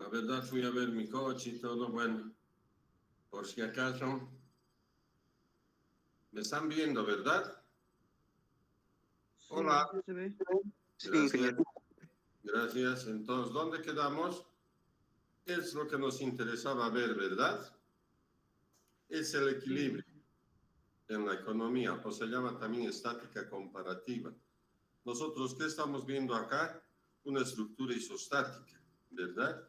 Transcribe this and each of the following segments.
La verdad fui a ver mi coche y todo, bueno, por si acaso. Me están viendo, ¿verdad? Sí, Hola. se ve. Sí, Gracias. ingeniero. Gracias. Entonces, ¿dónde quedamos? Es lo que nos interesaba ver, ¿verdad? Es el equilibrio en la economía, o se llama también estática comparativa. Nosotros, ¿qué estamos viendo acá? Una estructura isostática, ¿verdad?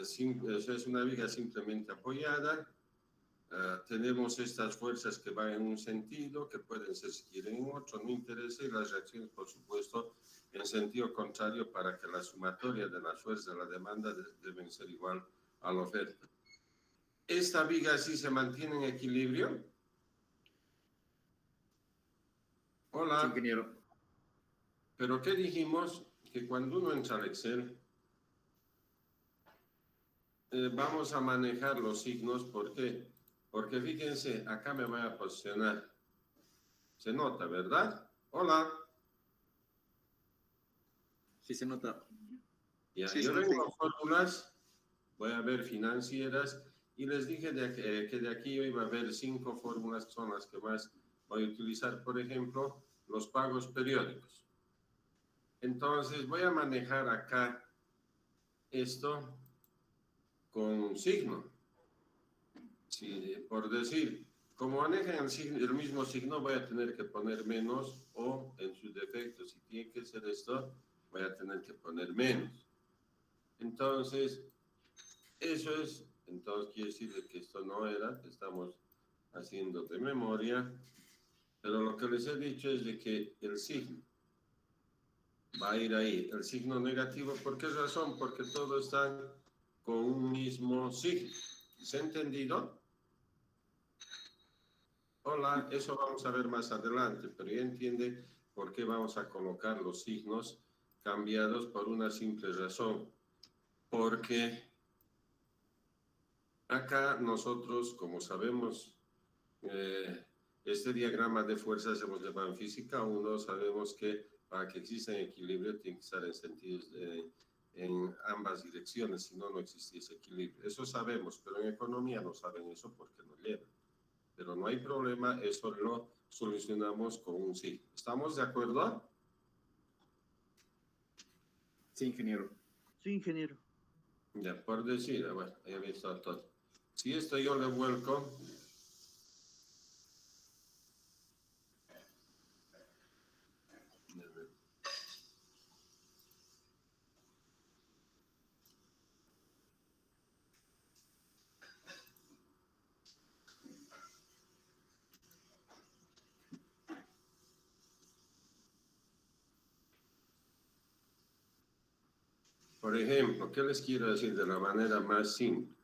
Es una viga simplemente apoyada. Tenemos estas fuerzas que van en un sentido, que pueden ser si quieren en otro, no interesa, y las reacciones, por supuesto, en sentido contrario para que la sumatoria de las fuerzas de la demanda deben ser igual a la oferta. ¿Esta viga sí se mantiene en equilibrio? Hola. Sí, ingeniero. ¿Pero qué dijimos? Que cuando uno entra al Excel, vamos a manejar los signos. ¿Por qué? Porque fíjense, acá me voy a posicionar. Se nota, ¿verdad? Hola. Sí se nota. Ya, Sí, yo se nota. vengo a fórmulas, voy a ver financieras, y les dije que de aquí yo iba a ver 5 fórmulas que son las que más voy a utilizar. Por ejemplo, los pagos periódicos. Entonces, voy a manejar acá esto con un signo. Sí, por decir, como manejan el mismo signo, voy a tener que poner menos, o en su defecto, si tiene que ser esto, voy a tener que poner menos. Entonces, eso es, entonces quiere decir que esto no era, que estamos haciendo de memoria, pero lo que les he dicho es de que el signo va a ir ahí. El signo negativo, ¿por qué razón? Porque todos están con un mismo signo. ¿Se ha entendido? Hola, eso vamos a ver más adelante, pero ya entiende por qué vamos a colocar los signos cambiados por una simple razón. Porque acá nosotros, como sabemos, este diagrama de fuerzas hemos llevado en física 1, sabemos que para que exista equilibrio tiene que estar en sentidos en ambas direcciones, si no, no existiese equilibrio. Eso sabemos, pero en economía no saben eso porque no llevan. Pero no hay problema, eso lo solucionamos con un signo. ¿Estamos de acuerdo? Sí, ingeniero. Sí, ingeniero. Ya, por decir, bueno, ya visto todo. Si esto yo le vuelco, por ejemplo, ¿qué les quiero decir de la manera más simple?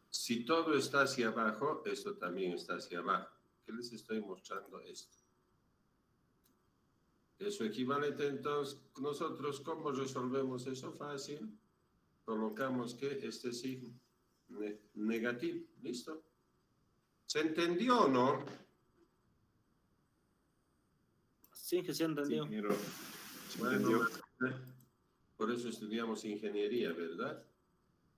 Si todo está hacia abajo, esto también está hacia abajo. ¿Qué les estoy mostrando esto? Eso equivalente, entonces, nosotros, ¿cómo resolvemos eso? Fácil. Colocamos que este signo negativo. ¿Listo? ¿Se entendió o no? Sí, que se Sí, entendió. ingeniero. Se Bueno, entendió. por eso estudiamos ingeniería, ¿verdad?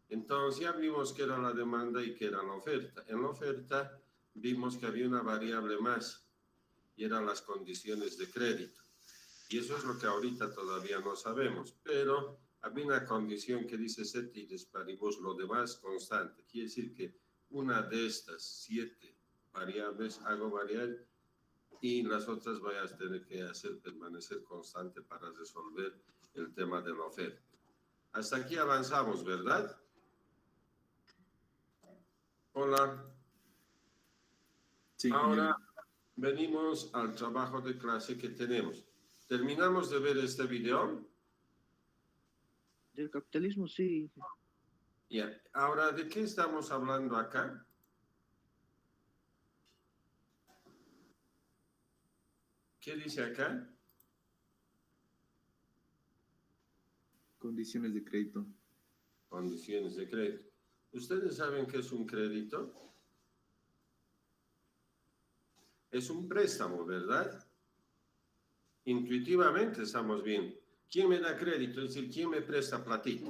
Entonces ya vimos que era la demanda y que era la oferta. En la oferta vimos que había una variable más y eran las condiciones de crédito. Y eso es lo que ahorita todavía no sabemos, pero había una condición que dice ceteris paribus, lo demás constante. Quiere decir que una de estas 7 variables hago variar y las otras voy a tener que hacer permanecer constante para resolver el tema de la oferta. Hasta aquí avanzamos, ¿verdad? Hola. Sí, Ahora ingeniero. venimos al trabajo de clase que tenemos. ¿Terminamos de ver este video? Del capitalismo, sí. Ya. Ahora, ¿de qué estamos hablando acá? ¿Qué dice acá? Condiciones de crédito. Condiciones de crédito. ¿Ustedes saben qué es un crédito? Es un préstamo, ¿verdad? Intuitivamente estamos bien. ¿Quién me da crédito? Es decir, ¿quién me presta platita?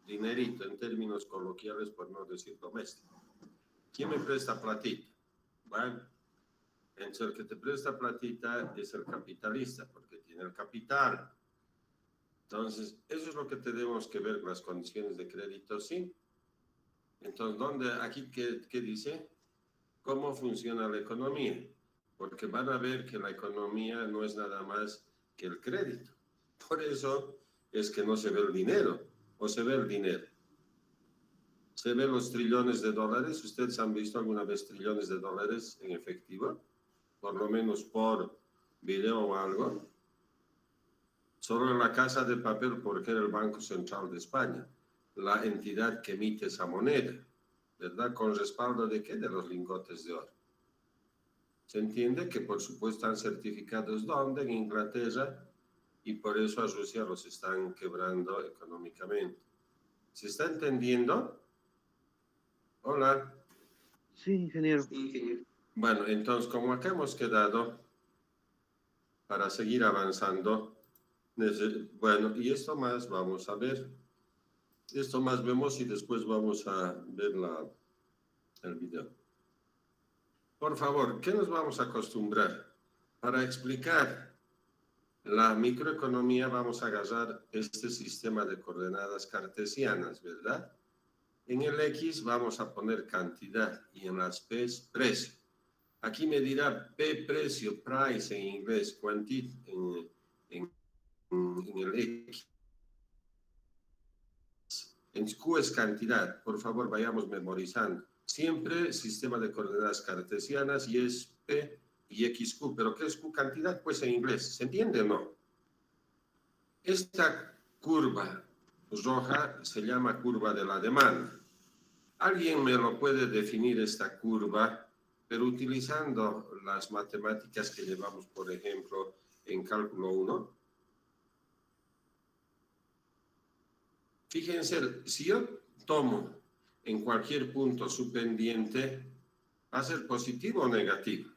dinerito en términos coloquiales, por no decir doméstico. ¿Quién me presta platita? Bueno, entonces el que te presta platita es el capitalista, porque tiene el capital. Entonces, eso es lo que tenemos que ver con las condiciones de crédito, ¿sí? Entonces, aquí qué dice? ¿Cómo funciona la economía? Porque van a ver que la economía no es nada más que el crédito. Por eso es que no se ve el dinero, o se ve el dinero. Se ven los trillones de dólares. ¿Ustedes han visto alguna vez trillones de dólares en efectivo? Por lo menos por video o algo. Solo en la Casa de Papel, porque era el Banco Central de España, la entidad que emite esa moneda, ¿verdad? ¿Con respaldo de qué? De los lingotes de oro. Se entiende que, por supuesto, están certificados ¿dónde? En Inglaterra, y por eso a Rusia los están quebrando económicamente. ¿Se está entendiendo? Hola. Sí, ingeniero. Sí, ingeniero. Bueno, entonces, como acá hemos quedado, para seguir avanzando, bueno, y esto más vamos a ver. Esto más vemos y después vamos a ver el video. Por favor, ¿qué nos vamos a acostumbrar? Para explicar la microeconomía vamos a agarrar este sistema de coordenadas cartesianas, ¿verdad? En el X vamos a poner cantidad y en las P precio. Aquí me dirá P precio, price en inglés, quantity en el X. En Q es cantidad, por favor vayamos memorizando. Siempre sistema de coordenadas cartesianas y es P y XQ, pero ¿qué es Q? Cantidad, pues en inglés, ¿se entiende o no? Esta curva roja se llama curva de la demanda. ¿Alguien me lo puede definir esta curva, pero utilizando las matemáticas que llevamos, por ejemplo, en cálculo 1? Fíjense, si yo tomo en cualquier punto su pendiente, ¿va a ser positivo o negativo?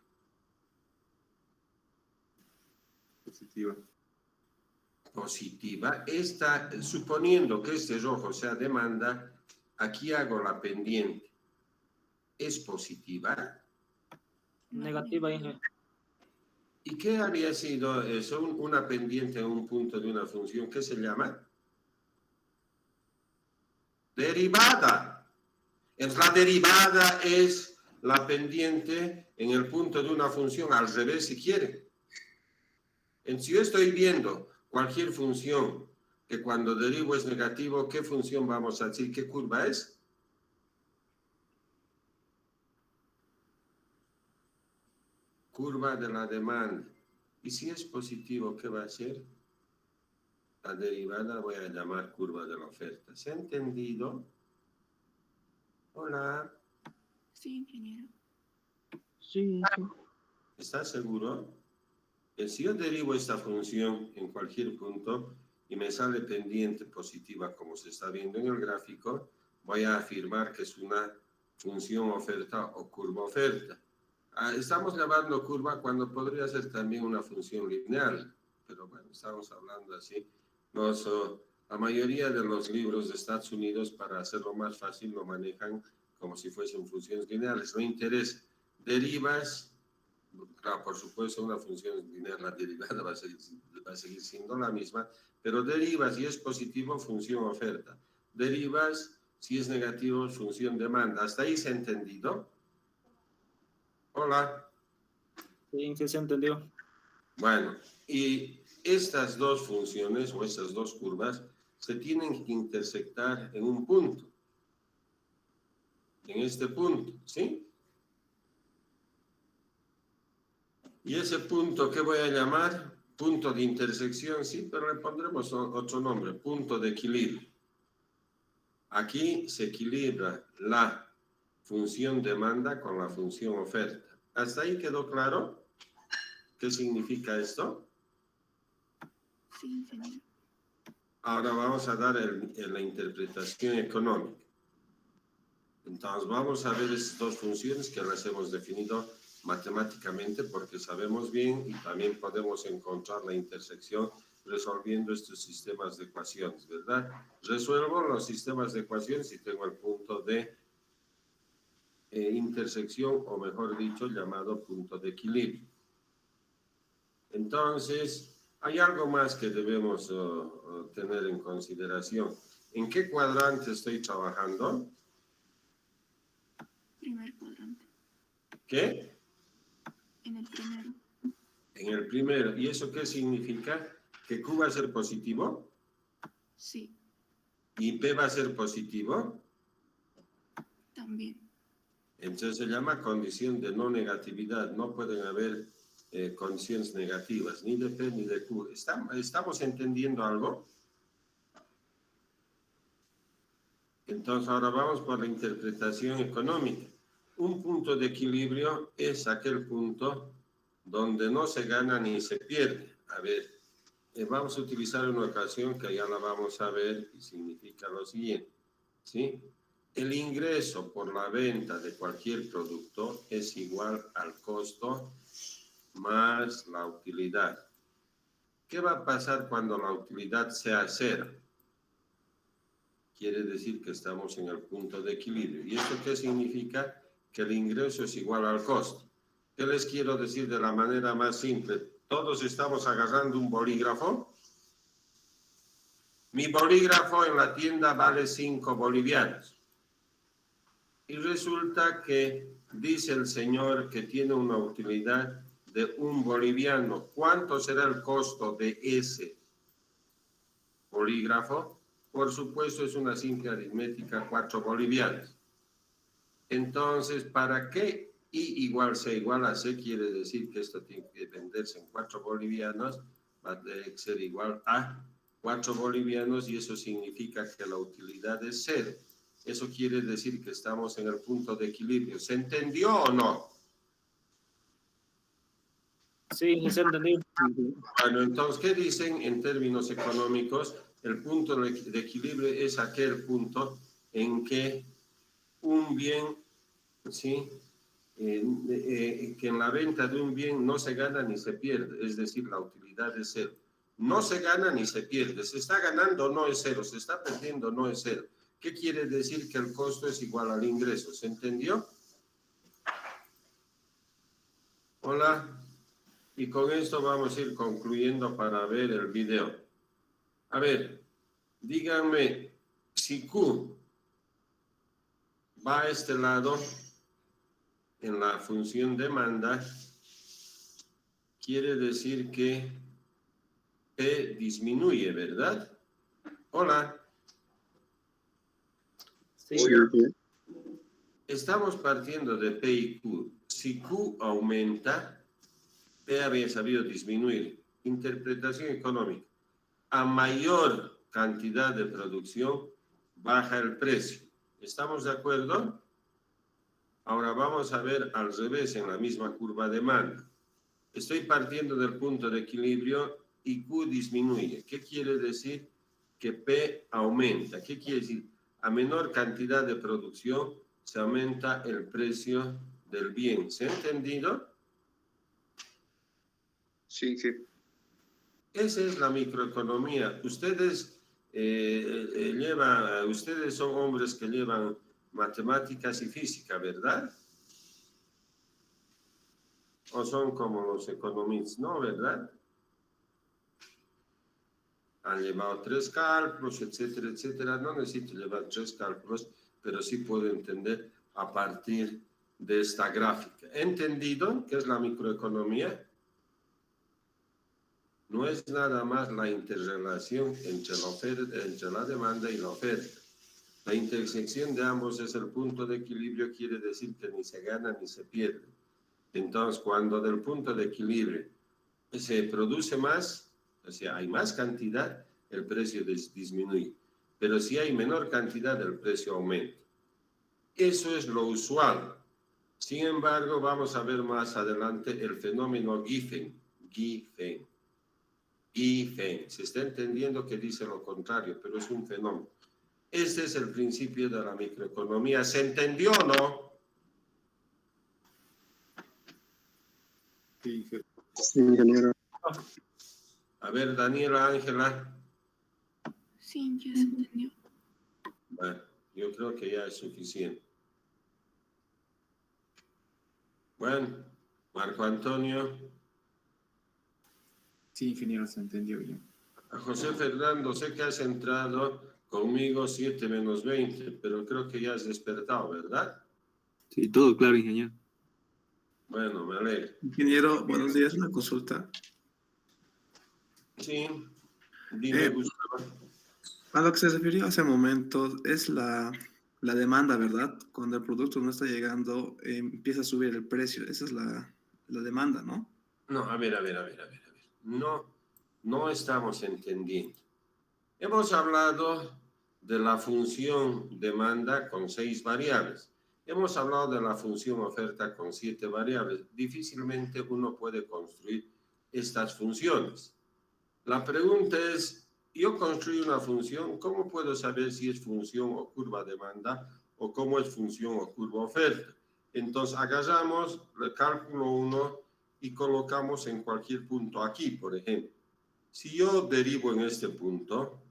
Positiva. Positiva. Suponiendo que este rojo sea demanda, aquí hago la pendiente. ¿Es positiva? Negativa, ingeniero. ¿Y qué habría sido eso? Una pendiente en un punto de una función, ¿qué se llama? Derivada. La derivada es la pendiente en el punto de una función, al revés si quiere. Si yo estoy viendo cualquier función que cuando derivo es negativo, ¿qué función vamos a decir? ¿Qué curva es? Curva de la demanda. Y si es positivo, ¿qué va a ser? La derivada voy a llamar curva de la oferta. ¿Se ha entendido? Hola. Sí, ingeniero. Sí, sí. ¿Estás seguro? Si yo derivo esta función en cualquier punto y me sale pendiente positiva como se está viendo en el gráfico, voy a afirmar que es una función oferta o curva oferta. Estamos llamando curva cuando podría ser también una función lineal, pero bueno, estamos hablando así. La mayoría de los libros de Estados Unidos, para hacerlo más fácil, lo manejan como si fuesen funciones lineales. No interesa. Derivas, claro, por supuesto, una función lineal, la derivada va a seguir siendo la misma, pero derivas, si es positivo, función oferta. Derivas, si es negativo, función demanda. ¿Hasta ahí se ha entendido? Hola. Sí, sí, se entendió. Bueno, y estas dos funciones o estas dos curvas se tienen que intersectar en un punto. En este punto, ¿sí? Y ese punto, ¿qué voy a llamar? Punto de intersección, sí, pero le pondremos otro nombre, punto de equilibrio. Aquí se equilibra la función demanda con la función oferta. ¿Hasta ahí quedó claro? ¿Qué significa esto? Sí, ingeniero. Ahora vamos a dar la interpretación económica. Entonces vamos a ver esas dos funciones que las hemos definido matemáticamente porque sabemos bien y también podemos encontrar la intersección, resolviendo estos sistemas de ecuaciones, ¿verdad? Resuelvo los sistemas de ecuaciones y tengo el punto de intersección, o mejor dicho, llamado punto de equilibrio. Entonces, hay algo más que debemos tener en consideración. ¿En qué cuadrante estoy trabajando? Primer cuadrante. ¿Qué? En el primero. En el primero. ¿Y eso qué significa? ¿Que Q va a ser positivo? Sí, ¿Y P va a ser positivo? también. Entonces se llama condición de no negatividad. No pueden haber condiciones negativas, ni de P ni de Q. ¿Estamos entendiendo algo? Entonces ahora vamos por la interpretación económica. Un punto de equilibrio es aquel punto donde no se gana ni se pierde. A ver, vamos a utilizar una ocasión que ya la vamos a ver y significa lo siguiente, ¿sí? El ingreso por la venta de cualquier producto es igual al costo más la utilidad. ¿Qué va a pasar cuando la utilidad sea cero? Quiere decir que estamos en el punto de equilibrio. ¿Y esto qué significa? Que el ingreso es igual al costo. ¿Qué les quiero decir de la manera más simple? Todos estamos agarrando un bolígrafo. Mi bolígrafo en la tienda vale 5 bolivianos. Y resulta que dice el señor que tiene una utilidad de 1 boliviano. ¿Cuánto será el costo de ese bolígrafo? Por supuesto, es una simple aritmética, 4 bolivianos. Entonces, ¿para qué I igual C igual a C? Quiere decir que esto tiene que venderse en 4 bolivianos, va a tener que ser igual a 4 bolivianos, y eso significa que la utilidad es 0. Eso quiere decir que estamos en el punto de equilibrio. ¿Se entendió o no? Sí, se entendió. Bueno, entonces, ¿qué dicen en términos económicos? El punto de equilibrio es aquel punto en que un bien, ¿sí? Que en la venta de un bien no se gana ni se pierde, es decir, la utilidad es 0. No se gana ni se pierde, se está ganando no es 0, se está perdiendo no es 0. ¿Qué quiere decir? Que el costo es igual al ingreso. ¿Se entendió? Hola. Y con esto vamos a ir concluyendo para ver el video. A ver, díganme, si Q va a este lado en la función demanda, quiere decir que P disminuye, ¿verdad? Hola. Sí. Estamos partiendo de P y Q. Si Q aumenta, P había sabido disminuir. Interpretación económica. A mayor cantidad de producción, baja el precio. ¿Estamos de acuerdo? Ahora vamos a ver al revés en la misma curva de demanda. Estoy partiendo del punto de equilibrio y Q disminuye. ¿Qué quiere decir? Que P aumenta. ¿Qué quiere decir? A menor cantidad de producción se aumenta el precio del bien. ¿Se ha entendido? Sí, sí. Esa es la microeconomía. Ustedes ustedes son hombres que llevan matemáticas y física, ¿verdad? ¿O son como los economistas? No, ¿verdad? Han llevado 3 cálculos, etcétera, etcétera. No necesito llevar 3 cálculos, pero sí puedo entender a partir de esta gráfica. ¿Entendido qué es la microeconomía? No es nada más la interrelación entre la demanda y la oferta. La intersección de ambos es el punto de equilibrio, quiere decir que ni se gana ni se pierde. Entonces, cuando del punto de equilibrio se produce más, o sea, hay más cantidad, el precio disminuye. Pero si hay menor cantidad, el precio aumenta. Eso es lo usual. Sin embargo, vamos a ver más adelante el fenómeno Giffen. Se está entendiendo que dice lo contrario, pero es un fenómeno. Este es el principio de la microeconomía. ¿Se entendió o no? Sí, ingeniero. A A ver, Daniela, Ángela. Sí, ya se entendió. Bueno, yo creo que ya es suficiente. Bueno, Marco Antonio. Sí, ingeniero, se entendió bien. A José Fernando, sé que has entrado conmigo 7 menos 20, pero creo que ya has despertado, ¿verdad? Sí, todo claro, ingeniero. Bueno, me alegro. Ingeniero, buenos días, una consulta. Sí, dime, Eh, Gustavo. A lo que se refirió hace momentos es la demanda, ¿verdad? Cuando el producto no está llegando, empieza a subir el precio. Esa es la demanda, ¿no? No, a ver. No, no estamos entendiendo. Hemos hablado de la función demanda con 6 variables. Hemos hablado de la función oferta con 7 variables. Difícilmente uno puede construir estas funciones. La pregunta es, yo construyo una función, ¿cómo puedo saber si es función o curva demanda o cómo es función o curva oferta? Entonces, agarramos el cálculo 1 y colocamos en cualquier punto aquí, por ejemplo. Si yo derivo en este punto,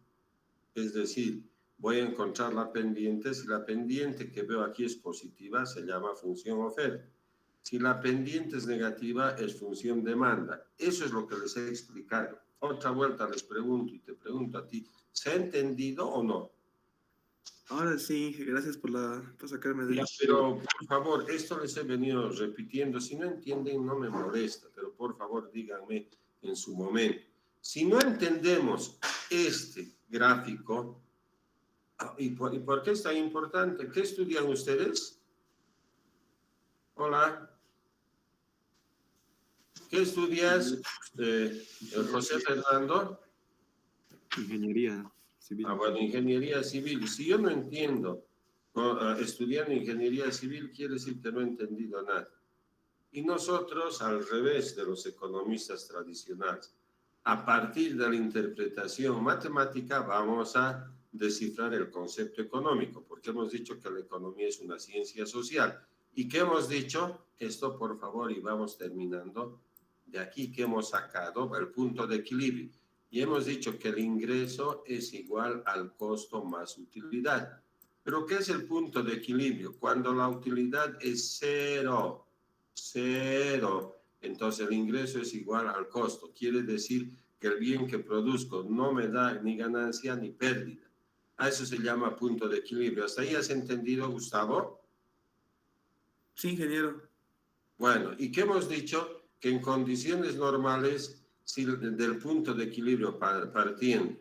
es decir, voy a encontrar la pendiente. Si la pendiente que veo aquí es positiva, se llama función oferta. Si la pendiente es negativa, es función demanda. Eso es lo que les he explicado. Otra vuelta les pregunto y te pregunto a ti, ¿se ha entendido o no? Ahora sí, gracias por sacarme de eso. Pero, por favor, esto les he venido repitiendo. Si no entienden, no me molesta, pero por favor, díganme en su momento. Si no entendemos este gráfico, ¿y por qué es tan importante? ¿Qué estudian ustedes? Hola. ¿Qué estudias, José Fernando? Ingeniería civil. Bueno, ingeniería civil. Si yo no entiendo, estudiando ingeniería civil quiere decir que no he entendido nada. Y nosotros, al revés de los economistas tradicionales, a partir de la interpretación matemática vamos a descifrar el concepto económico, porque hemos dicho que la economía es una ciencia social. ¿Y qué hemos dicho? Esto, por favor, y vamos terminando. De aquí que hemos sacado el punto de equilibrio. Y hemos dicho que el ingreso es igual al costo más utilidad. ¿Pero qué es el punto de equilibrio? Cuando la utilidad es cero. Entonces el ingreso es igual al costo. Quiere decir que el bien que produzco no me da ni ganancia ni pérdida. A eso se llama punto de equilibrio. ¿Hasta ahí has entendido, Gustavo? Sí, ingeniero. Bueno, ¿y qué hemos dicho? Que en condiciones normales, si del punto de equilibrio partiendo,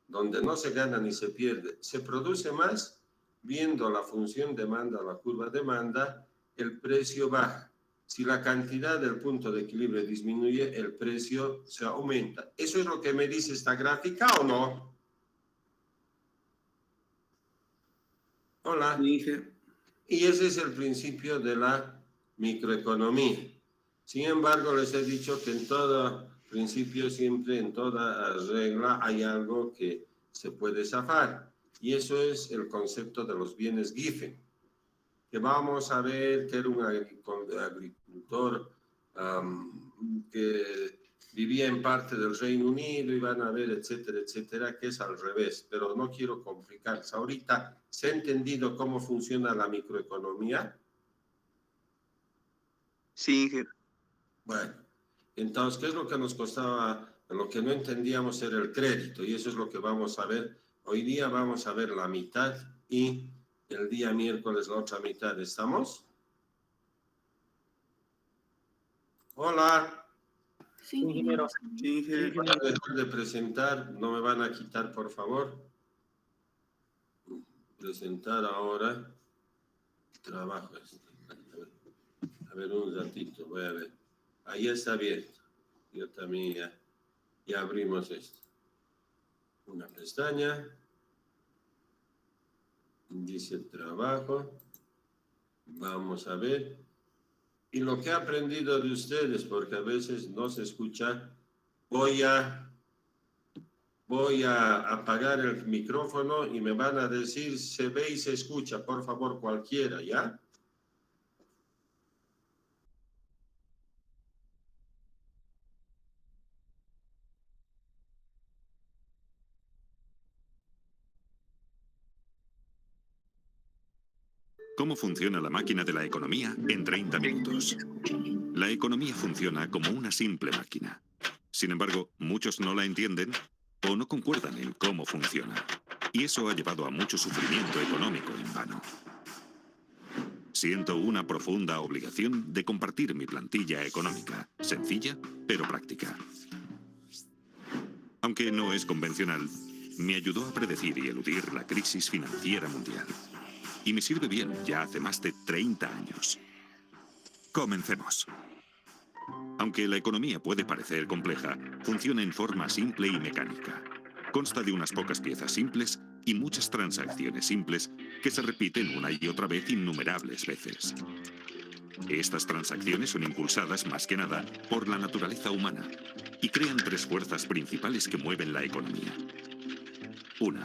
donde no se gana ni se pierde, se produce más, viendo la función demanda, la curva demanda, el precio baja. Si la cantidad del punto de equilibrio disminuye, el precio se aumenta. ¿Eso es lo que me dice esta gráfica o no? Hola. Dije, Y ese es el principio de la microeconomía. Sin embargo, les he dicho que en todo principio, siempre en toda regla, hay algo que se puede zafar. Y eso es el concepto de los bienes Giffen. Que vamos a ver que era un agricultor que vivía en parte del Reino Unido y van a ver, etcétera, etcétera, que es al revés. Pero no quiero complicarse. Ahorita, ¿se ha entendido cómo funciona la microeconomía? Sí, ingeniero. Bueno, entonces, ¿qué es lo que nos costaba? Lo que no entendíamos era el crédito, y eso es lo que vamos a ver. Hoy día vamos a ver la mitad y el día miércoles la otra mitad. ¿Estamos? Hola. Sí, Ingeniero. sí, ingeniero. Voy a dejar de presentar, no me van a quitar, por favor. Presentar ahora. Trabajo. A ver, un ratito, voy a ver. Ahí está bien. Yo también ya abrimos esto. Una pestaña. Dice trabajo. Vamos a ver. Y lo que he aprendido de ustedes, porque a veces no se escucha, voy a apagar el micrófono y me van a decir, se ve y se escucha, por favor, cualquiera, ¿ya? cómo funciona la máquina de la economía en 30 minutos. La economía funciona como una simple máquina. Sin embargo, muchos no la entienden o no concuerdan en cómo funciona. Y eso ha llevado a mucho sufrimiento económico en vano. Siento una profunda obligación de compartir mi plantilla económica, sencilla pero práctica. Aunque no es convencional, me ayudó a predecir y eludir la crisis financiera mundial. Y me sirve bien ya hace más de 30 años. Comencemos. Aunque la economía puede parecer compleja, funciona en forma simple y mecánica. Consta de unas pocas piezas simples y muchas transacciones simples que se repiten una y otra vez innumerables veces. Estas transacciones son impulsadas más que nada por la naturaleza humana y crean tres fuerzas principales que mueven la economía. 1.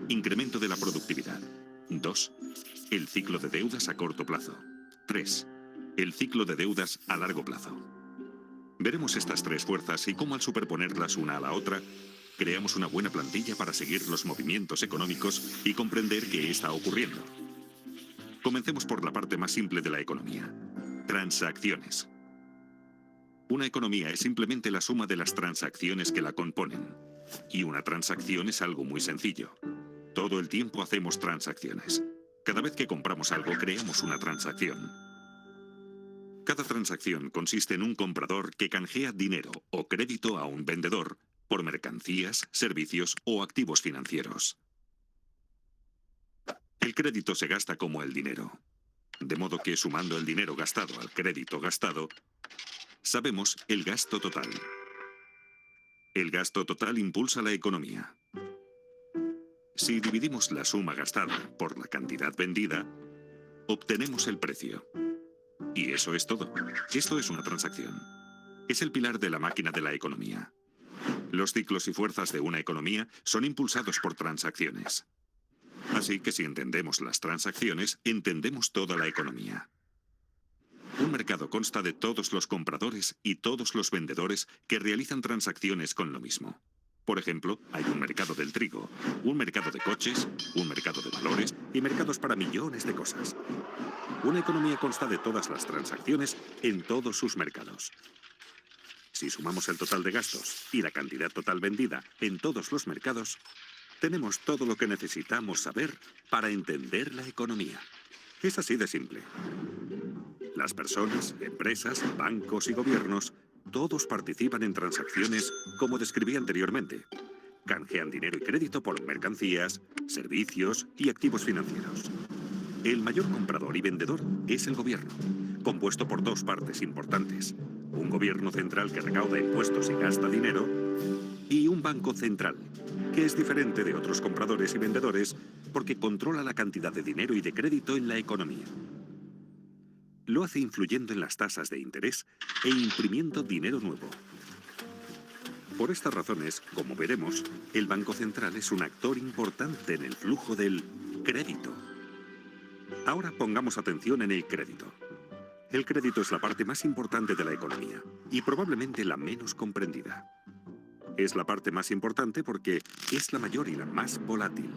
Incremento de la productividad. 2. El ciclo de deudas a corto plazo. 3. El ciclo de deudas a largo plazo. Veremos estas tres fuerzas y cómo al superponerlas una a la otra, creamos una buena plantilla para seguir los movimientos económicos y comprender qué está ocurriendo. Comencemos por la parte más simple de la economía. Transacciones. Una economía es simplemente la suma de las transacciones que la componen. Y una transacción es algo muy sencillo. Todo el tiempo hacemos transacciones. Cada vez que compramos algo, creamos una transacción. Cada transacción consiste en un comprador que canjea dinero o crédito a un vendedor por mercancías, servicios o activos financieros. El crédito se gasta como el dinero. De modo que sumando el dinero gastado al crédito gastado, sabemos el gasto total. El gasto total impulsa la economía. Si dividimos la suma gastada por la cantidad vendida, obtenemos el precio. Y eso es todo. Esto es una transacción. Es el pilar de la máquina de la economía. Los ciclos y fuerzas de una economía son impulsados por transacciones. Así que si entendemos las transacciones, entendemos toda la economía. Un mercado consta de todos los compradores y todos los vendedores que realizan transacciones con lo mismo. Por ejemplo, hay un mercado del trigo, un mercado de coches, un mercado de valores y mercados para millones de cosas. Una economía consta de todas las transacciones en todos sus mercados. Si sumamos el total de gastos y la cantidad total vendida en todos los mercados, tenemos todo lo que necesitamos saber para entender la economía. Es así de simple. Las personas, empresas, bancos y gobiernos, todos participan en transacciones como describí anteriormente. Canjean dinero y crédito por mercancías, servicios y activos financieros. El mayor comprador y vendedor es el gobierno, compuesto por dos partes importantes. Un gobierno central que recauda impuestos y gasta dinero, y un banco central, que es diferente de otros compradores y vendedores porque controla la cantidad de dinero y de crédito en la economía. Lo hace influyendo en las tasas de interés e imprimiendo dinero nuevo. Por estas razones, como veremos, el Banco Central es un actor importante en el flujo del crédito. Ahora pongamos atención en el crédito. El crédito es la parte más importante de la economía y probablemente la menos comprendida. Es la parte más importante porque es la mayor y la más volátil.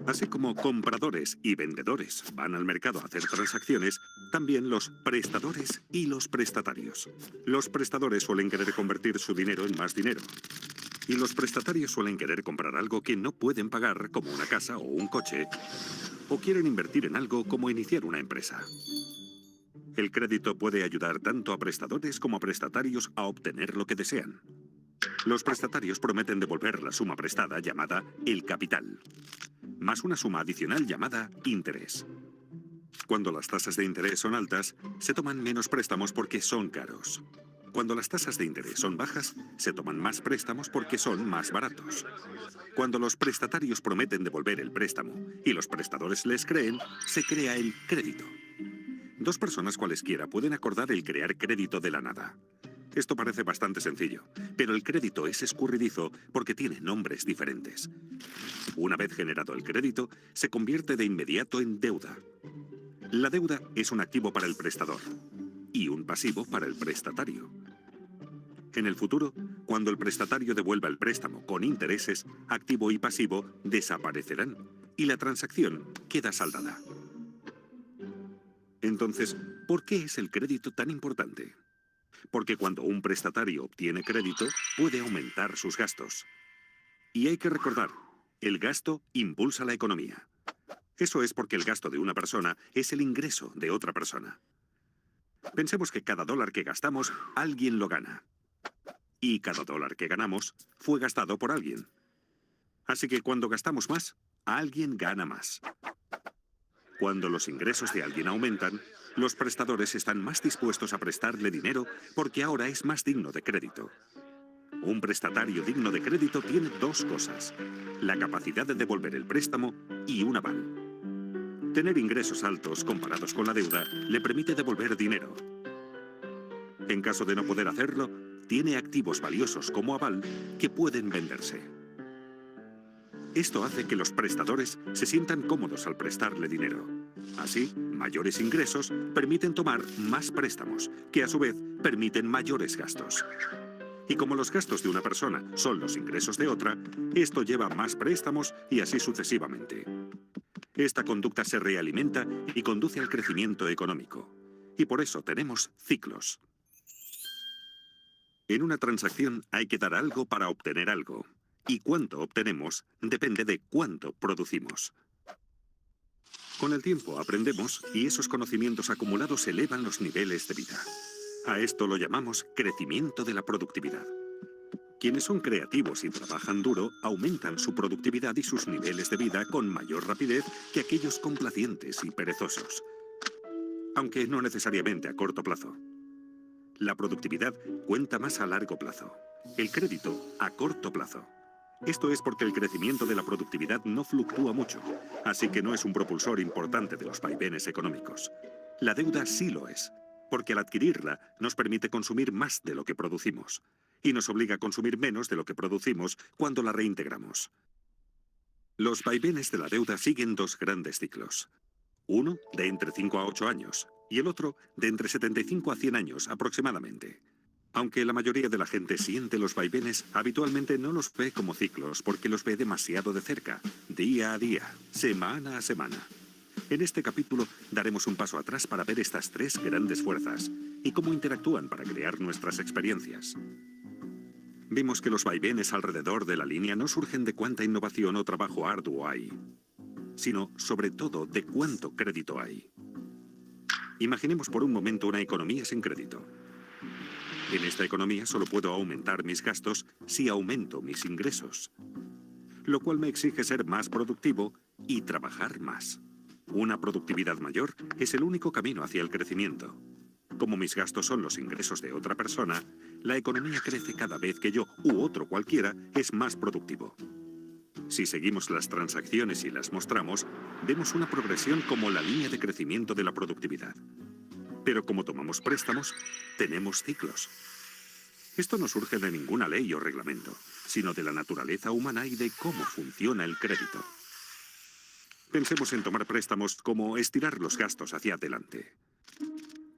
Así como compradores y vendedores van al mercado a hacer transacciones, también los prestadores y los prestatarios. Los prestadores suelen querer convertir su dinero en más dinero. Y los prestatarios suelen querer comprar algo que no pueden pagar, como una casa o un coche, o quieren invertir en algo como iniciar una empresa. El crédito puede ayudar tanto a prestadores como a prestatarios a obtener lo que desean. Los prestatarios prometen devolver la suma prestada llamada el capital, más una suma adicional llamada interés. Cuando las tasas de interés son altas, se toman menos préstamos porque son caros. Cuando las tasas de interés son bajas, se toman más préstamos porque son más baratos. Cuando los prestatarios prometen devolver el préstamo y los prestadores les creen, se crea el crédito. Dos personas cualesquiera pueden acordar el crear crédito de la nada. Esto parece bastante sencillo, pero el crédito es escurridizo porque tiene nombres diferentes. Una vez generado el crédito, se convierte de inmediato en deuda. La deuda es un activo para el prestador y un pasivo para el prestatario. En el futuro, cuando el prestatario devuelva el préstamo con intereses, activo y pasivo desaparecerán y la transacción queda saldada. Entonces, ¿por qué es el crédito tan importante? Porque cuando un prestatario obtiene crédito, puede aumentar sus gastos. Y hay que recordar, el gasto impulsa la economía. Eso es porque el gasto de una persona es el ingreso de otra persona. Pensemos que cada dólar que gastamos, alguien lo gana. Y cada dólar que ganamos fue gastado por alguien. Así que cuando gastamos más, alguien gana más. Cuando los ingresos de alguien aumentan, los prestadores están más dispuestos a prestarle dinero porque ahora es más digno de crédito. Un prestatario digno de crédito tiene dos cosas: la capacidad de devolver el préstamo y un aval. Tener ingresos altos comparados con la deuda le permite devolver dinero. En caso de no poder hacerlo, tiene activos valiosos como aval que pueden venderse. Esto hace que los prestadores se sientan cómodos al prestarle dinero. Así, mayores ingresos permiten tomar más préstamos, que a su vez permiten mayores gastos. Y como los gastos de una persona son los ingresos de otra, esto lleva a más préstamos y así sucesivamente. Esta conducta se realimenta y conduce al crecimiento económico. Y por eso tenemos ciclos. En una transacción hay que dar algo para obtener algo. Y cuánto obtenemos depende de cuánto producimos. Con el tiempo aprendemos y esos conocimientos acumulados elevan los niveles de vida. A esto lo llamamos crecimiento de la productividad. Quienes son creativos y trabajan duro aumentan su productividad y sus niveles de vida con mayor rapidez que aquellos complacientes y perezosos. Aunque no necesariamente a corto plazo. La productividad cuenta más a largo plazo. El crédito a corto plazo. Esto es porque el crecimiento de la productividad no fluctúa mucho, así que no es un propulsor importante de los vaivenes económicos. La deuda sí lo es, porque al adquirirla nos permite consumir más de lo que producimos, y nos obliga a consumir menos de lo que producimos cuando la reintegramos. Los vaivenes de la deuda siguen dos grandes ciclos. Uno de entre 5 a 8 años, y el otro de entre 75 a 100 años aproximadamente. Aunque la mayoría de la gente siente los vaivenes, habitualmente no los ve como ciclos porque los ve demasiado de cerca, día a día, semana a semana. En este capítulo daremos un paso atrás para ver estas tres grandes fuerzas y cómo interactúan para crear nuestras experiencias. Vimos que los vaivenes alrededor de la línea no surgen de cuánta innovación o trabajo arduo hay, sino sobre todo de cuánto crédito hay. Imaginemos por un momento una economía sin crédito. En esta economía solo puedo aumentar mis gastos si aumento mis ingresos, lo cual me exige ser más productivo y trabajar más. Una productividad mayor es el único camino hacia el crecimiento. Como mis gastos son los ingresos de otra persona, la economía crece cada vez que yo u otro cualquiera es más productivo. Si seguimos las transacciones y las mostramos, vemos una progresión como la línea de crecimiento de la productividad. Pero como tomamos préstamos, tenemos ciclos. Esto no surge de ninguna ley o reglamento, sino de la naturaleza humana y de cómo funciona el crédito. Pensemos en tomar préstamos como estirar los gastos hacia adelante.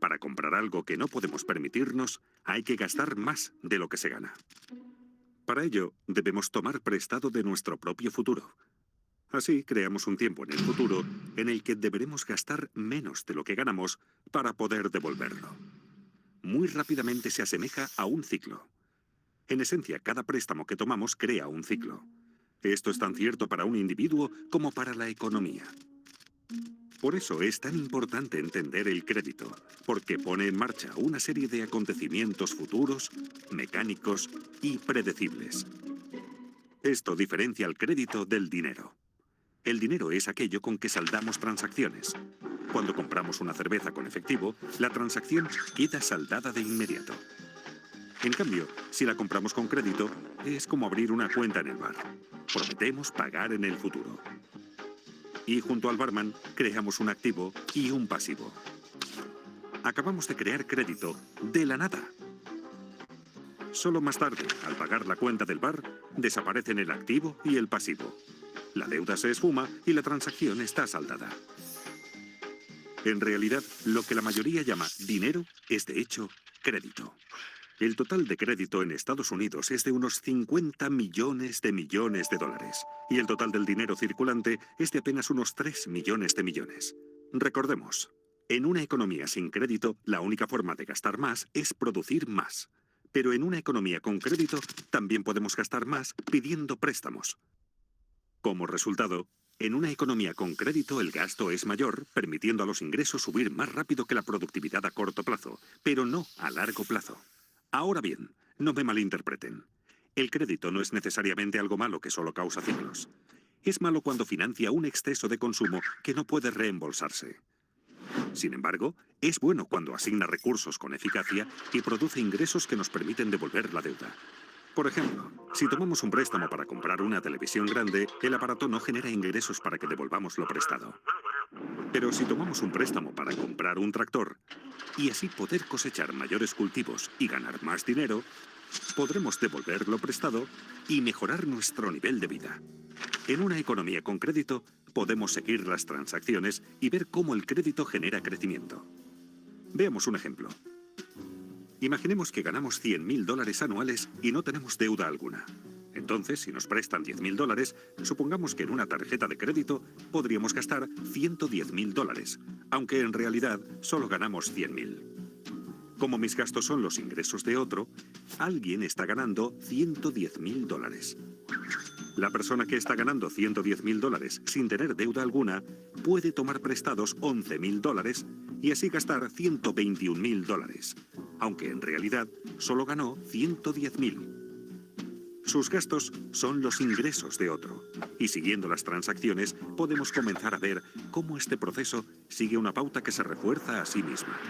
Para comprar algo que no podemos permitirnos, hay que gastar más de lo que se gana. Para ello, debemos tomar prestado de nuestro propio futuro. Así, creamos un tiempo en el futuro en el que deberemos gastar menos de lo que ganamos para poder devolverlo. Muy rápidamente se asemeja a un ciclo. En esencia, cada préstamo que tomamos crea un ciclo. Esto es tan cierto para un individuo como para la economía. Por eso es tan importante entender el crédito, porque pone en marcha una serie de acontecimientos futuros, mecánicos y predecibles. Esto diferencia el crédito del dinero. El dinero es aquello con que saldamos transacciones. Cuando compramos una cerveza con efectivo, la transacción queda saldada de inmediato. En cambio, si la compramos con crédito, es como abrir una cuenta en el bar. Prometemos pagar en el futuro. Y junto al barman, creamos un activo y un pasivo. Acabamos de crear crédito de la nada. Solo más tarde, al pagar la cuenta del bar, desaparecen el activo y el pasivo. La deuda se esfuma y la transacción está saldada. En realidad, lo que la mayoría llama dinero es de hecho crédito. El total de crédito en Estados Unidos es de unos 50 millones de dólares, y el total del dinero circulante es de apenas unos 3 millones de millones. Recordemos, en una economía sin crédito, la única forma de gastar más es producir más. Pero en una economía con crédito, también podemos gastar más pidiendo préstamos. Como resultado, en una economía con crédito el gasto es mayor, permitiendo a los ingresos subir más rápido que la productividad a corto plazo, pero no a largo plazo. Ahora bien, no me malinterpreten. El crédito no es necesariamente algo malo que solo causa ciclos. Es malo cuando financia un exceso de consumo que no puede reembolsarse. Sin embargo, es bueno cuando asigna recursos con eficacia y produce ingresos que nos permiten devolver la deuda. Por ejemplo, si tomamos un préstamo para comprar una televisión grande, el aparato no genera ingresos para que devolvamos lo prestado. Pero si tomamos un préstamo para comprar un tractor y así poder cosechar mayores cultivos y ganar más dinero, podremos devolver lo prestado y mejorar nuestro nivel de vida. En una economía con crédito, podemos seguir las transacciones y ver cómo el crédito genera crecimiento. Veamos un ejemplo. Imaginemos que ganamos $100.000 anuales y no tenemos deuda alguna. Entonces, si nos prestan $10.000, supongamos que en una tarjeta de crédito podríamos gastar $110.000, aunque en realidad solo ganamos $100.000. Como mis gastos son los ingresos de otro, alguien está ganando $110.000. La persona que está ganando $110.000 sin tener deuda alguna puede tomar prestados $11.000 y así gastar $121.000, aunque en realidad solo ganó $110.000. Sus gastos son los ingresos de otro, y siguiendo las transacciones podemos comenzar a ver cómo este proceso sigue una pauta que se refuerza a sí misma.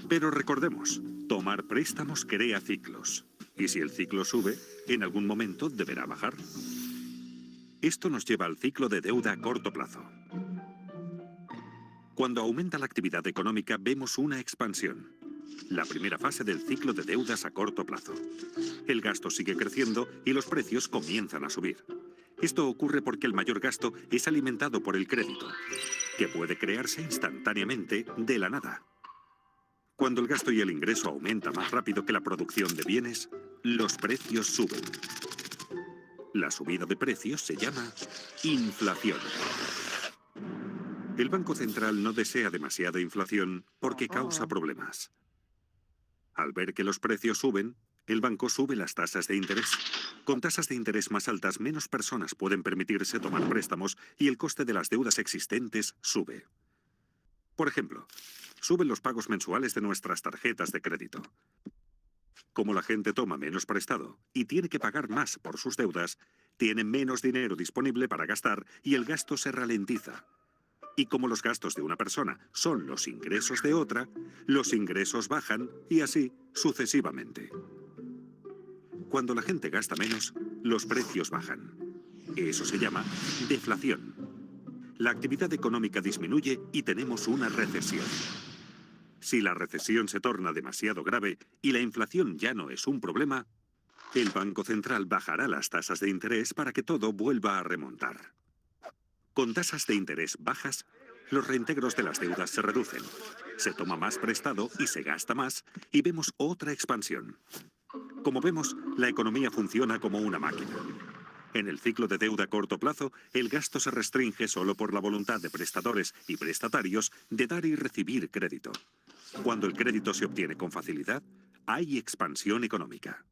Pero recordemos, tomar préstamos crea ciclos, y si el ciclo sube, en algún momento deberá bajar. Esto nos lleva al ciclo de deuda a corto plazo. Cuando aumenta la actividad económica vemos una expansión, la primera fase del ciclo de deudas a corto plazo. El gasto sigue creciendo y los precios comienzan a subir. Esto ocurre porque el mayor gasto es alimentado por el crédito, que puede crearse instantáneamente de la nada. Cuando el gasto y el ingreso aumenta más rápido que la producción de bienes, los precios suben. La subida de precios se llama inflación. El Banco Central no desea demasiada inflación porque causa problemas. Al ver que los precios suben, el banco sube las tasas de interés. Con tasas de interés más altas, menos personas pueden permitirse tomar préstamos y el coste de las deudas existentes sube. Por ejemplo, suben los pagos mensuales de nuestras tarjetas de crédito. Como la gente toma menos prestado y tiene que pagar más por sus deudas, tiene menos dinero disponible para gastar y el gasto se ralentiza. Y como los gastos de una persona son los ingresos de otra, los ingresos bajan y así sucesivamente. Cuando la gente gasta menos, los precios bajan. Eso se llama deflación. La actividad económica disminuye y tenemos una recesión. Si la recesión se torna demasiado grave y la inflación ya no es un problema, el Banco Central bajará las tasas de interés para que todo vuelva a remontar. Con tasas de interés bajas, los reintegros de las deudas se reducen. Se toma más prestado y se gasta más, y vemos otra expansión. Como vemos, la economía funciona como una máquina. En el ciclo de deuda a corto plazo, el gasto se restringe solo por la voluntad de prestadores y prestatarios de dar y recibir crédito. Cuando el crédito se obtiene con facilidad, hay expansión económica.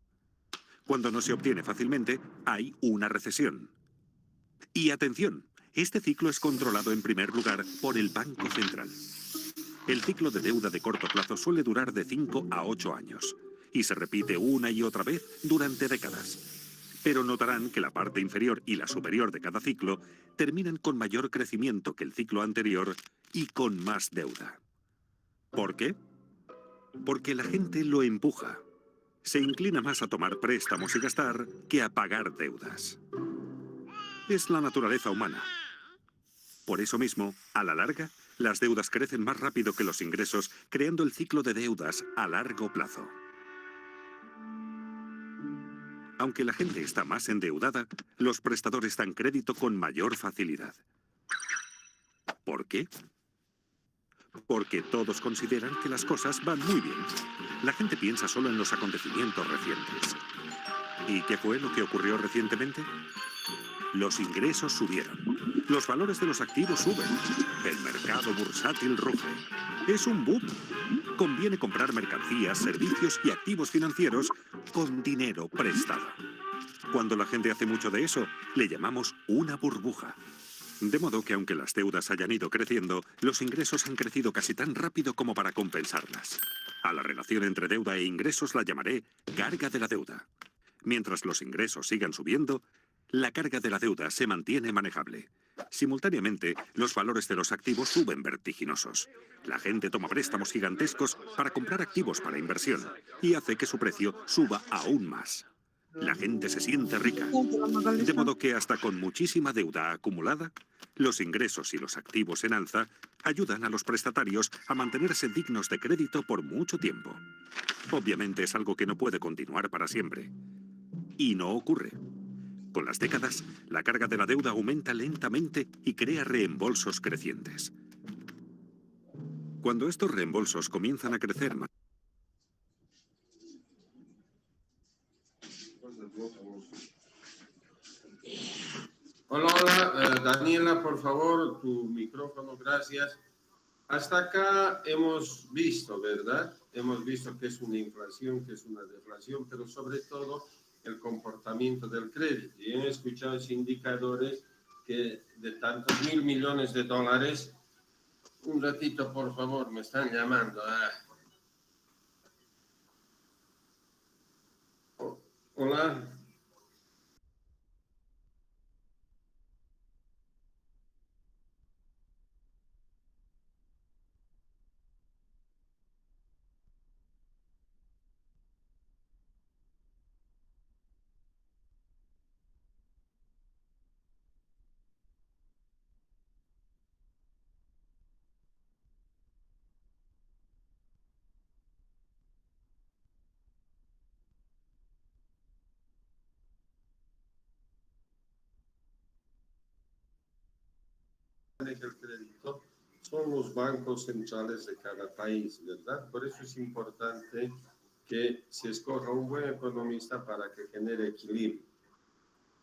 Cuando no se obtiene fácilmente, hay una recesión. Y atención, este ciclo es controlado en primer lugar por el Banco Central. El ciclo de deuda de corto plazo suele durar de 5 a 8 años y se repite una y otra vez durante décadas. Pero notarán que la parte inferior y la superior de cada ciclo terminan con mayor crecimiento que el ciclo anterior y con más deuda. ¿Por qué? Porque la gente lo empuja. Se inclina más a tomar préstamos y gastar que a pagar deudas. Es la naturaleza humana. Por eso mismo, a la larga, las deudas crecen más rápido que los ingresos, creando el ciclo de deudas a largo plazo. Aunque la gente está más endeudada, los prestadores dan crédito con mayor facilidad. ¿Por qué? porque todos consideran que las cosas van muy bien. La gente piensa solo en los acontecimientos recientes. ¿Y qué fue lo que ocurrió recientemente? Los ingresos subieron. Los valores de los activos suben. El mercado bursátil ruge. Es un boom. Conviene comprar mercancías, servicios y activos financieros con dinero prestado. Cuando la gente hace mucho de eso, le llamamos una burbuja. De modo que aunque las deudas hayan ido creciendo, los ingresos han crecido casi tan rápido como para compensarlas. A la relación entre deuda e ingresos la llamaré carga de la deuda. Mientras los ingresos sigan subiendo, la carga de la deuda se mantiene manejable. Simultáneamente, los valores de los activos suben vertiginosos. La gente toma préstamos gigantescos para comprar activos para inversión y hace que su precio suba aún más. La gente se siente rica, de modo que hasta con muchísima deuda acumulada, los ingresos y los activos en alza ayudan a los prestatarios a mantenerse dignos de crédito por mucho tiempo. Obviamente es algo que no puede continuar para siempre. Y no ocurre. Con las décadas, la carga de la deuda aumenta lentamente y crea reembolsos crecientes. Cuando estos reembolsos comienzan a crecer más, Hola, hola, Daniela, por favor, tu micrófono, gracias. Hasta acá hemos visto, ¿verdad? Hemos visto que es una inflación, que es una deflación, pero sobre todo el comportamiento del crédito. Y he escuchado indicadores que de tantos $1.000 millones, un ratito, por favor, me están llamando. Hola. El crédito son los bancos centrales de cada país, ¿verdad? Por eso es importante que se escoja un buen economista para que genere equilibrio.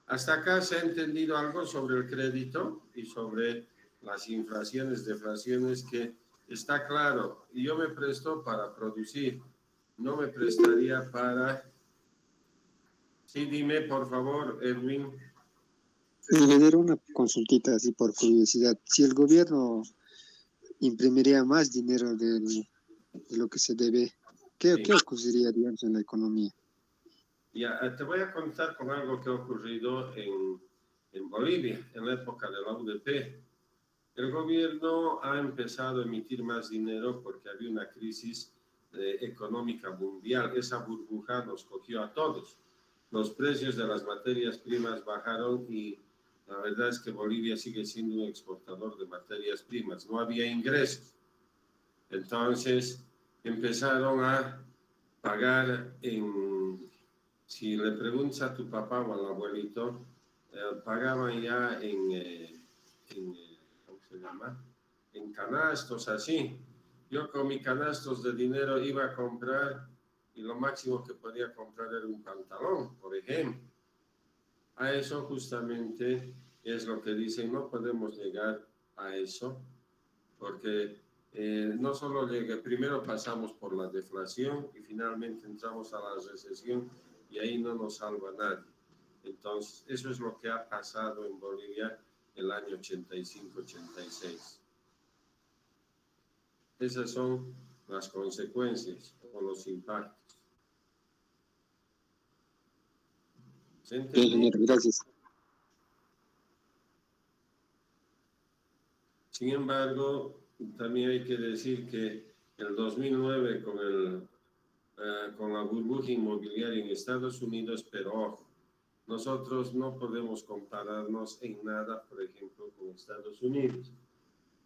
Hasta acá se ha entendido algo sobre el crédito y sobre las inflaciones, deflaciones, que está claro. Y yo me presto para producir, no me prestaría para... Sí, dime, por favor, Edwin. Ingeniero, una consultita así por curiosidad. Si el gobierno imprimiría más dinero de lo que se debe, ¿qué ocurriría, digamos, en la economía? Ya, te voy a contar con algo que ha ocurrido en Bolivia, en la época de la UDP. El gobierno ha empezado a emitir más dinero porque había una crisis económica mundial. Esa burbuja nos cogió a todos. Los precios de las materias primas bajaron y la verdad es que Bolivia sigue siendo un exportador de materias primas. No había ingresos. Entonces empezaron a pagar si le preguntas a tu papá o al abuelito, pagaban ya ¿cómo se llama? En canastos, así. Yo con mis canastos de dinero iba a comprar y lo máximo que podía comprar era un pantalón, por ejemplo. A eso justamente es lo que dicen, no podemos llegar a eso, porque no solo primero pasamos por la deflación y finalmente entramos a la recesión y ahí no nos salva nadie. Entonces, eso es lo que ha pasado en Bolivia el año 85-86. Esas son las consecuencias o los impactos. ¿Se entiende? Gracias. Sin embargo, también hay que decir que el 2009 con la burbuja inmobiliaria en Estados Unidos, pero ojo, nosotros no podemos compararnos en nada, por ejemplo, con Estados Unidos.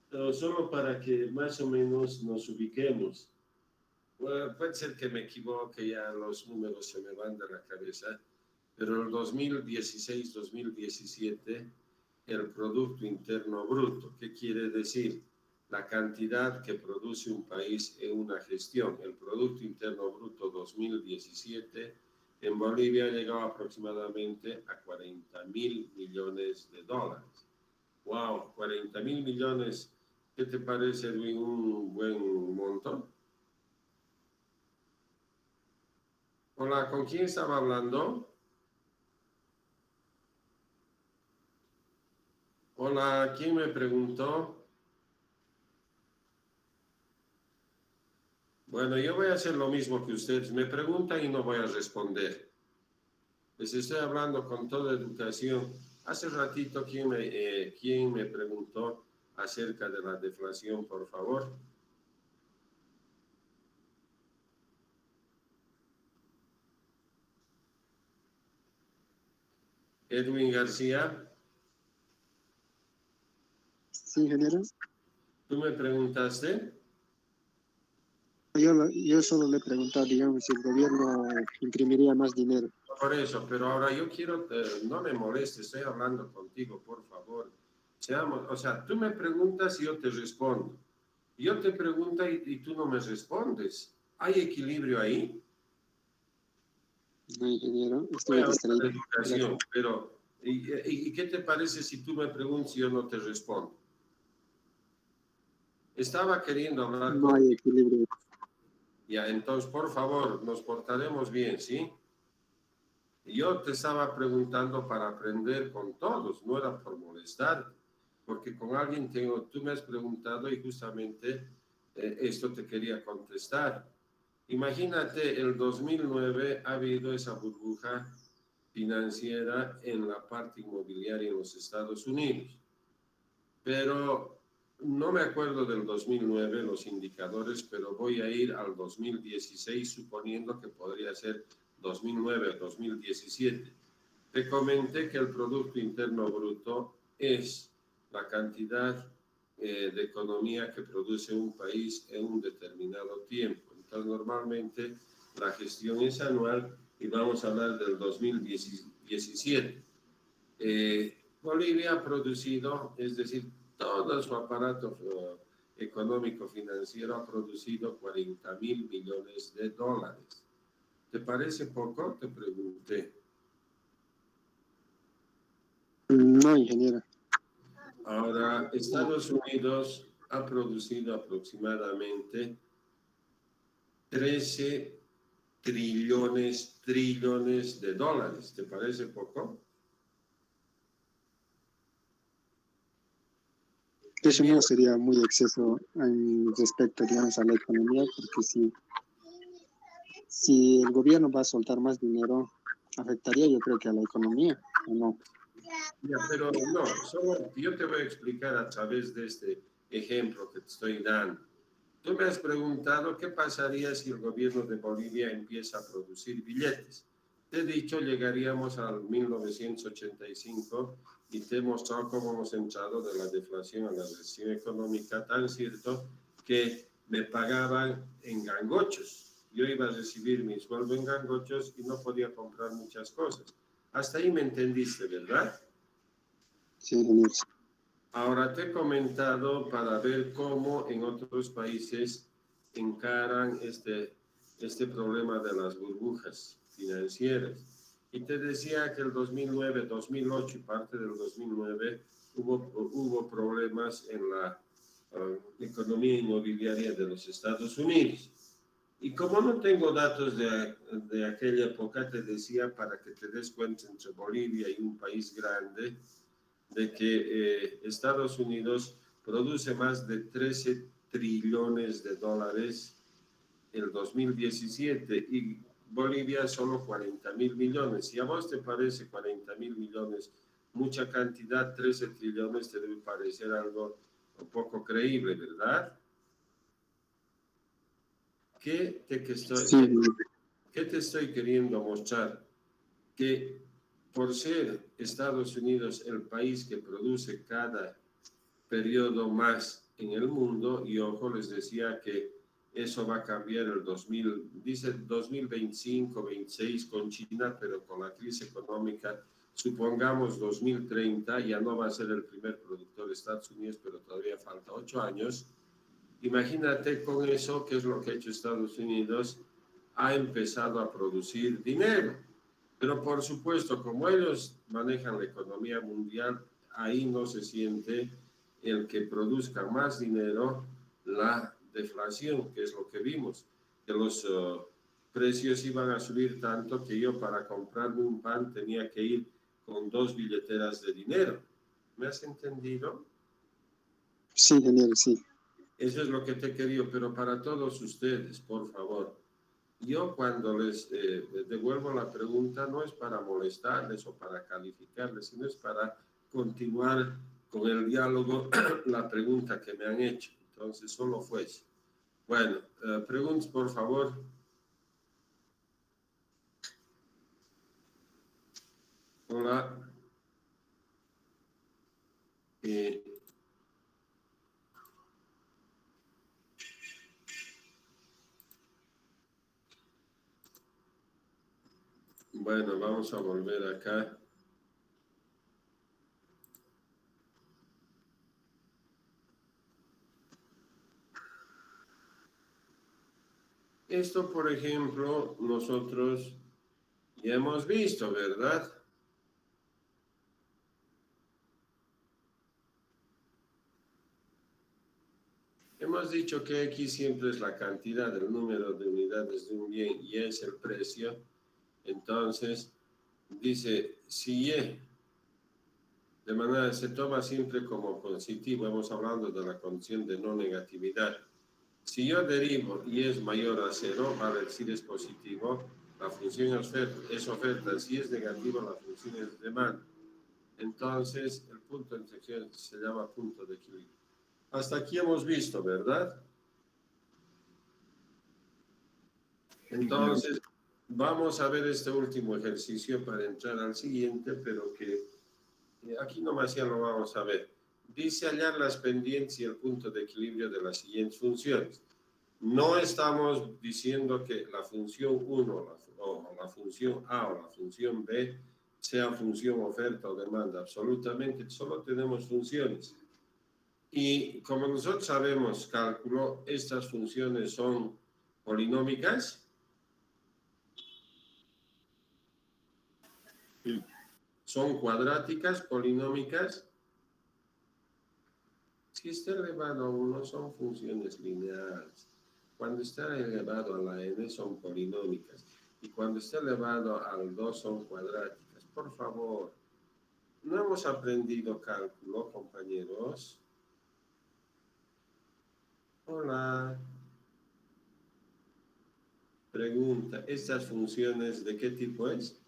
Pero solo para que más o menos nos ubiquemos. Bueno, puede ser que me equivoque, ya los números se me van de la cabeza, pero el 2016-2017, el Producto Interno Bruto, ¿qué quiere decir? la cantidad que produce un país en una gestión. El Producto Interno Bruto 2017 en Bolivia llegaba aproximadamente a 40.000 millones de dólares. ¡Wow! 40.000 millones. ¿Qué te parece, Edwin, un buen monto? Hola, ¿con quién estaba hablando? Hola, ¿quién me preguntó? Bueno, yo voy a hacer lo mismo que ustedes. Me preguntan y no voy a responder. Les estoy hablando con toda educación. Hace ratito, ¿quién me preguntó acerca de la deflación, por favor? Edwin García. Sí, ingeniero. ¿Tú me preguntaste? Yo solo le he preguntado, digamos, si el gobierno imprimiría más dinero. Por eso, pero ahora yo quiero, no me molestes, estoy hablando contigo, por favor. Seamos, o sea, tú me preguntas y yo te respondo. Yo te pregunto y tú no me respondes. ¿Hay equilibrio ahí? No, ingeniero, Voy estoy a hablar distraído. de educación, pero ¿y qué te parece si tú me preguntas y yo no te respondo? Estaba queriendo hablar No hay equilibrio. Ya, entonces, por favor, nos portaremos bien, ¿sí? Yo te estaba preguntando para aprender con todos, no era por molestar, porque con alguien tú me has preguntado y justamente esto te quería contestar. Imagínate, el 2009 ha habido esa burbuja financiera en la parte inmobiliaria en los Estados Unidos, pero no me acuerdo del 2009, los indicadores, pero voy a ir al 2016, suponiendo que podría ser 2009 o 2017. Te comenté que el Producto Interno Bruto es la cantidad de economía que produce un país en un determinado tiempo. Entonces, normalmente la gestión es anual y vamos a hablar del 2017. Bolivia ha producido, es decir, todo su aparato económico financiero ha producido 40.000 millones de dólares. ¿Te parece poco? Te pregunté. No, ingeniero. Ahora, Estados Unidos ha producido aproximadamente 13 trillones de dólares. ¿Te parece poco? Eso no sería muy exceso respecto, digamos, a la economía, porque si el gobierno va a soltar más dinero, afectaría yo creo que a la economía, ¿o no? Ya, pero no, solo yo te voy a explicar a través de este ejemplo que te estoy dando. Tú me has preguntado qué pasaría si el gobierno de Bolivia empieza a producir billetes. Te he dicho, llegaríamos al 1985 y te he mostrado cómo hemos entrado de la deflación a la recesión económica, tan cierto que me pagaban en gangochos. Yo iba a recibir mi sueldo en gangochos y no podía comprar muchas cosas. Hasta ahí me entendiste, ¿verdad? Sí, ingeniero. Ahora te he comentado para ver cómo en otros países encaran este problema de las burbujas financieras. Y te decía que el 2009, 2008 y parte del 2009 hubo problemas en la economía inmobiliaria de los Estados Unidos. Y como no tengo datos de aquella época, te decía para que te des cuenta entre Bolivia y un país grande, de que Estados Unidos produce más de 13 trillones de dólares en el 2017 y Bolivia solo 40.000 millones. Si a vos te parece 40.000 millones mucha cantidad, 13 trillones te debe parecer algo un poco creíble, ¿verdad? ¿Qué te estoy queriendo mostrar? Que por ser Estados Unidos el país que produce cada periodo más en el mundo, y ojo, les decía que eso va a cambiar el 2025, 26 con China, pero con la crisis económica, supongamos 2030, ya no va a ser el primer productor de Estados Unidos, pero todavía falta 8 años. Imagínate con eso, ¿qué es lo que ha hecho Estados Unidos? Ha empezado a producir dinero. Pero por supuesto, como ellos manejan la economía mundial, ahí no se siente el que produzca más dinero la deflación, que es lo que vimos, que los precios iban a subir tanto que yo para comprarme un pan tenía que ir con 2 billeteras de dinero. ¿Me has entendido? Sí, genial, sí. Eso es lo que te he querido, pero para todos ustedes, por favor. Yo cuando les devuelvo la pregunta no es para molestarles o para calificarles, sino es para continuar con el diálogo, la pregunta que me han hecho. Entonces, solo fue eso. Bueno, preguntas, por favor. Hola. Bueno, vamos a volver acá. Esto, por ejemplo, nosotros ya hemos visto, ¿verdad? Hemos dicho que X siempre es la cantidad del número de unidades de un bien y es el precio. Entonces, dice, si Y de manera se toma siempre como positivo, hemos hablado de la condición de no negatividad. Si yo derivo y es mayor a 0, va a decir es positivo, la función es oferta. Si es negativa, la función es demanda. Entonces, el punto de inflexión se llama punto de equilibrio. Hasta aquí hemos visto, ¿verdad? Entonces, vamos a ver este último ejercicio para entrar al siguiente, pero que aquí nomás ya lo vamos a ver. Dice hallar las pendientes y el punto de equilibrio de las siguientes funciones. No estamos diciendo que la función 1 o la función A o la función B sea función oferta o demanda. Absolutamente, solo tenemos funciones. Y como nosotros sabemos cálculo, estas funciones son polinómicas. Son cuadráticas, polinómicas. Si está elevado a 1 son funciones lineales. Cuando está elevado a la n son polinómicas. Y cuando está elevado al 2 son cuadráticas. Por favor, ¿no hemos aprendido cálculo, compañeros? Hola. Pregunta, ¿estas funciones de qué tipo es?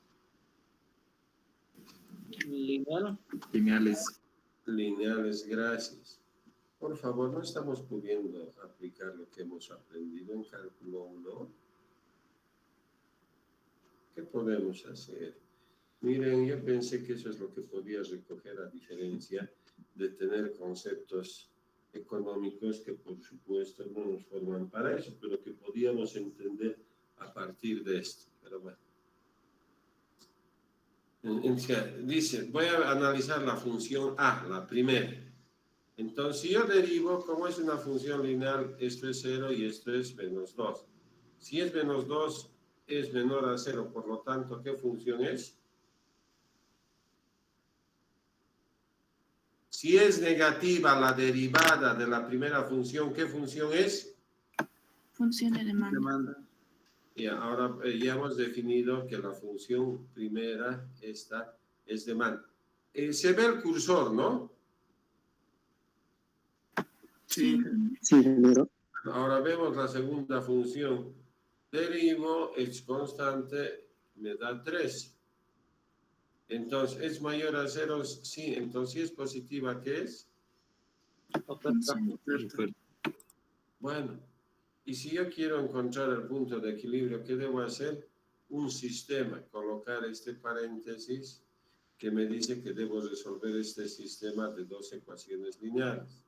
Lineal. Lineales. Lineales, gracias. Por favor, no estamos pudiendo aplicar lo que hemos aprendido en cálculo 1. ¿Qué podemos hacer? Miren, yo pensé que eso es lo que podía recoger a diferencia de tener conceptos económicos que por supuesto no nos forman para eso, pero que podíamos entender a partir de esto. Pero bueno. Dice, voy a analizar la función A, la primera. Entonces, si yo derivo, como es una función lineal, esto es 0 y esto es menos 2. Si es menos 2, es menor a 0, por lo tanto, ¿qué función es? Si es negativa la derivada de la primera función, ¿qué función es? Función de demanda. Demanda. Y ahora ya hemos definido que la función primera, esta, es demanda. Se ve el cursor, ¿no? Sí. Sí, ingeniero. Ahora vemos la segunda función. Derivo, x constante, me da 3. Entonces, ¿es mayor a 0? Sí. Entonces, si es positiva, ¿qué es? Oferta. Bueno, y si yo quiero encontrar el punto de equilibrio, ¿qué debo hacer? Un sistema, colocar este paréntesis que me dice que debo resolver este sistema de 2 ecuaciones lineales.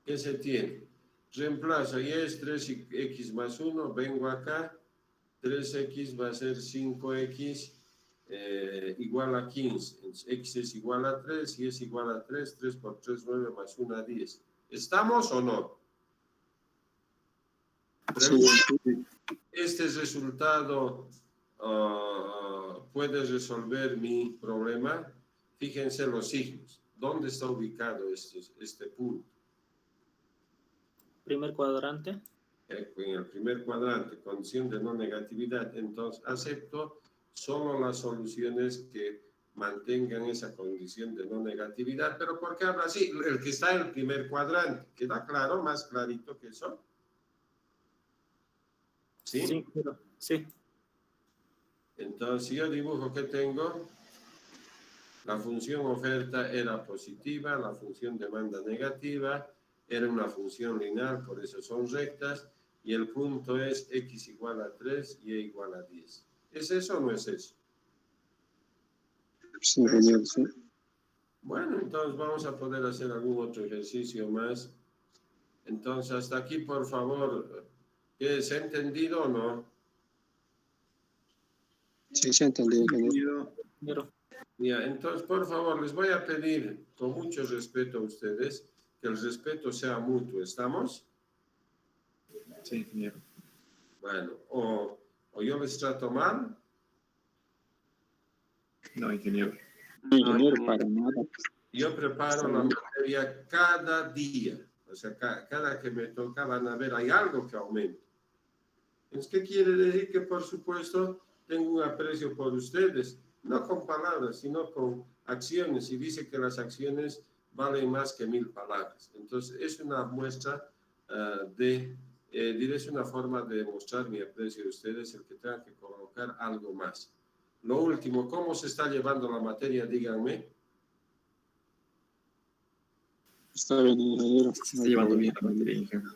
¿Qué se tiene? Reemplazo, y es 3x más 1, vengo acá, 3x va a ser 5x igual a 15. X es igual a 3, y es igual a 3, 3 por 3, 9 más 1, 10. ¿Estamos o no? ¿Este resultado puede resolver mi problema? Fíjense los signos. ¿Dónde está ubicado este punto? Primer cuadrante. En el primer cuadrante, condición de no negatividad. Entonces, acepto solo las soluciones que mantengan esa condición de no negatividad. ¿Pero por qué habla así? El que está en el primer cuadrante. ¿Queda claro? ¿Más clarito que eso? ¿Sí? Sí, claro. Sí. Entonces, yo dibujo que tengo. La función oferta era positiva, la función demanda negativa, era una función lineal, por eso son rectas, y el punto es x igual a 3 y y igual a 10. ¿Es eso o no es eso? Sí, ingeniero, sí. Bueno, entonces vamos a poder hacer algún otro ejercicio más. Entonces, hasta aquí, por favor, ¿se ha entendido o no? Sí, se ha entendido, ingeniero. Ingeniero. Ya, entonces, por favor, les voy a pedir, con mucho respeto a ustedes, que el respeto sea mutuo. ¿Estamos? Sí, ingeniero. Bueno, o yo les trato mal. No, ingeniero. No, ingeniero, para nada. Yo preparo la materia cada día. O sea, cada que me toca van a ver, hay algo que aumenta. Entonces, ¿qué quiere decir? Que, por supuesto, tengo un aprecio por ustedes. No con palabras, sino con acciones. Y dice que las acciones valen más que 1000 palabras. Entonces, es una muestra es una forma de demostrar mi aprecio de ustedes, el que tenga que colocar algo más. Lo último, ¿cómo se está llevando la materia? Díganme. Está bien, ingeniero. Se está llevando bien la materia, ingeniero.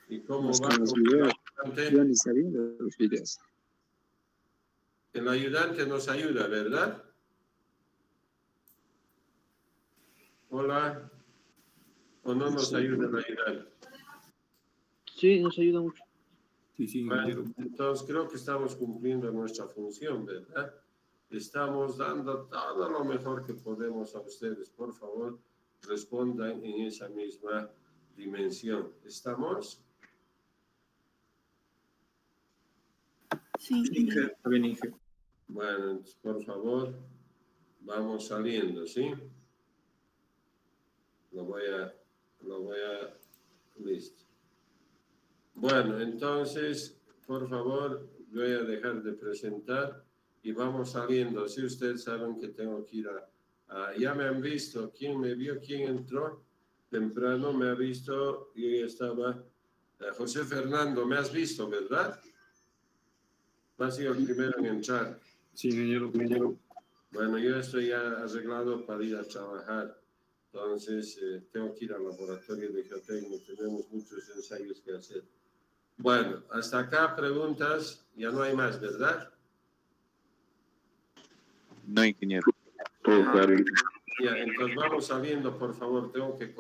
¿Y cómo Los va? con los videos. Yo ni sabía de los videos. El ayudante nos ayuda, ¿verdad? Hola. ¿O no nos ayuda el ayudante? Sí, nos ayuda mucho. Sí, sí, ingeniero. Bueno, entonces creo que estamos cumpliendo nuestra función, ¿verdad? Estamos dando todo lo mejor que podemos a ustedes. Por favor, respondan en esa misma dimensión. ¿Estamos? Sí, ingeniero. Está bien, ingeniero. Bueno, entonces, por favor, vamos saliendo, ¿sí? Lo voy a, listo. Bueno, entonces, por favor, voy a dejar de presentar y vamos saliendo. Si ustedes saben que tengo que ir ya me han visto. ¿Quién me vio? ¿Quién entró? Temprano me ha visto. Yo ya estaba. José Fernando, me has visto, ¿verdad? Has sido el primero en entrar. Sí, ingeniero. Bueno, yo estoy ya arreglado para ir a trabajar. Entonces, tengo que ir al laboratorio de geotecnia. Tenemos muchos ensayos que hacer. Bueno, hasta acá preguntas. Ya no hay más, ¿verdad? No, ingeniero. Ya, entonces vamos saliendo, por favor. Tengo que